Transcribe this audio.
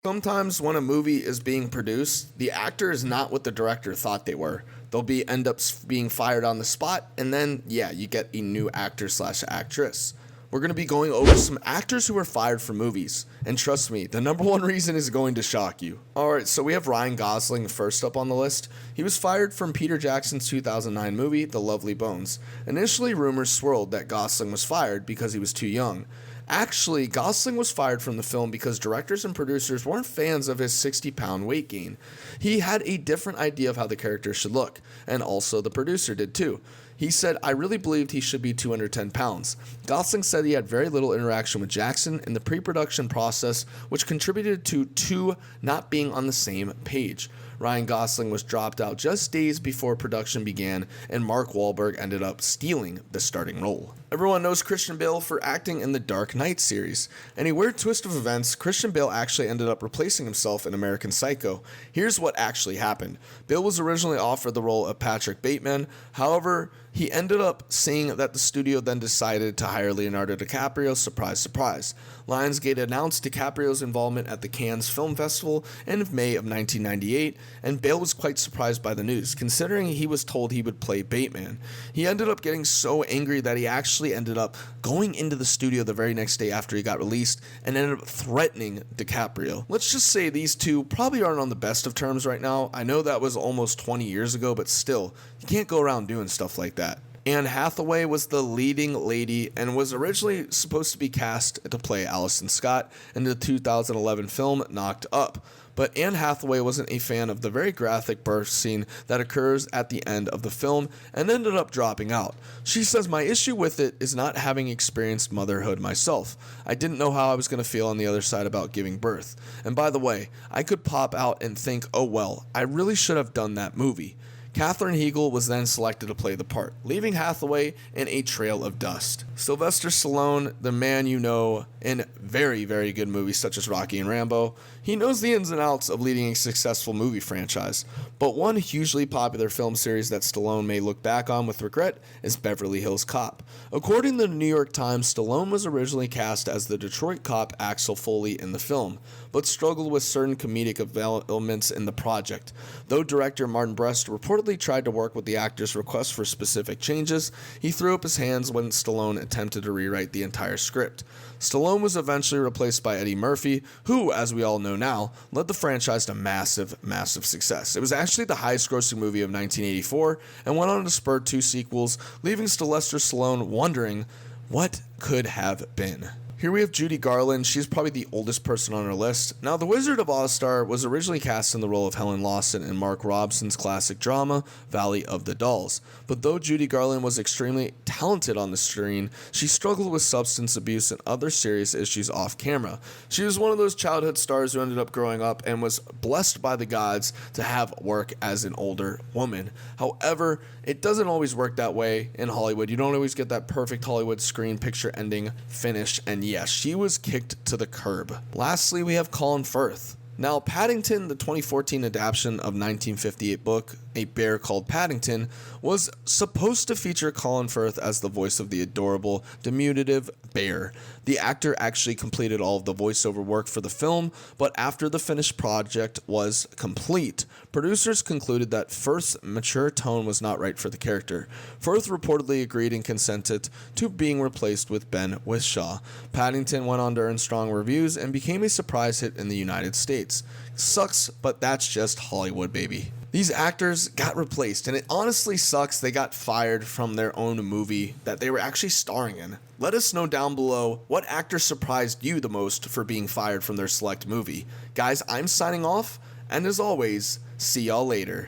Sometimes when a movie is being produced, the actor is not what the director thought they were. They'll be end up being fired on the spot, and then yeah, you get a new actor slash actress. We're going to be going over some actors who were fired from movies, and trust me, the number one reason is going to shock you. Alright, so we have Ryan Gosling first up on the list. He was fired from Peter Jackson's 2009 movie, The Lovely Bones. Initially, rumors swirled that Gosling was fired because he was too young. Actually, Gosling was fired from the film because directors and producers weren't fans of his 60-pound weight gain. He had a different idea of how the character should look, and also the producer did too. He said, "I really believed he should be 210 pounds. Gosling said he had very little interaction with Jackson in the pre-production process, which contributed to two not being on the same page. Ryan Gosling was dropped out just days before production began, and Mark Wahlberg ended up stealing the starting role." Everyone knows Christian Bale for acting in the Dark Knight series. In a weird twist of events, Christian Bale actually ended up replacing himself in American Psycho. Here's what actually happened. Bale was originally offered the role of Patrick Bateman. However, he ended up seeing that the studio then decided to hire Leonardo DiCaprio. Surprise, surprise. Lionsgate announced DiCaprio's involvement at the Cannes Film Festival in May of 1998, and Bale was quite surprised by the news, considering he was told he would play Bateman. He ended up getting so angry that he actually ended up going into the studio the very next day after he got released and ended up threatening DiCaprio. Let's just say these two probably aren't on the best of terms right now. I know that was almost 20 years ago, but still, you can't go around doing stuff like that. Anne Hathaway was the leading lady and was originally supposed to be cast to play Allison Scott in the 2011 film Knocked Up. But Anne Hathaway wasn't a fan of the very graphic birth scene that occurs at the end of the film and ended up dropping out. She says, "My issue with it is not having experienced motherhood myself. I didn't know how I was going to feel on the other side about giving birth. And by the way, I could pop out and think, oh well, I really should have done that movie." Katherine Heigl was then selected to play the part, leaving Hathaway in a trail of dust. Sylvester Stallone, the man you know in very, very good movies such as Rocky and Rambo, he knows the ins and outs of leading a successful movie franchise. But one hugely popular film series that Stallone may look back on with regret is Beverly Hills Cop. According to the New York Times, Stallone was originally cast as the Detroit cop Axel Foley in the film, but struggled with certain comedic elements in the project. Though director Martin Brest reportedly tried to work with the actor's request for specific changes, he threw up his hands when Stallone attempted to rewrite the entire script. Stallone was eventually replaced by Eddie Murphy, who, as we all know now, led the franchise to massive, massive success. It was actually the highest-grossing movie of 1984 and went on to spur two sequels, leaving Sylvester Stallone wondering what could have been. Here we have Judy Garland. She's probably the oldest person on our list. Now, the Wizard of Oz star was originally cast in the role of Helen Lawson in Mark Robson's classic drama, Valley of the Dolls. But though Judy Garland was extremely talented on the screen, she struggled with substance abuse and other serious issues off camera. She was one of those childhood stars who ended up growing up and was blessed by the gods to have work as an older woman. However, it doesn't always work that way in Hollywood. You don't always get that perfect Hollywood screen picture ending finish, and yes, she was kicked to the curb. Lastly, we have Colin Firth. Now, Paddington, the 2014 adaptation of 1958 book, A Bear Called Paddington, was supposed to feature Colin Firth as the voice of the adorable, diminutive bear. The actor actually completed all of the voiceover work for the film, but after the finished project was complete, producers concluded that Firth's mature tone was not right for the character. Firth reportedly agreed and consented to being replaced with Ben Whishaw. Paddington went on to earn strong reviews and became a surprise hit in the United States. Sucks, but that's just Hollywood, baby. These actors got replaced, and it honestly sucks they got fired from their own movie that they were actually starring in. Let us know down below what actor surprised you the most for being fired from their select movie. Guys, I'm signing off, and as always, see y'all later.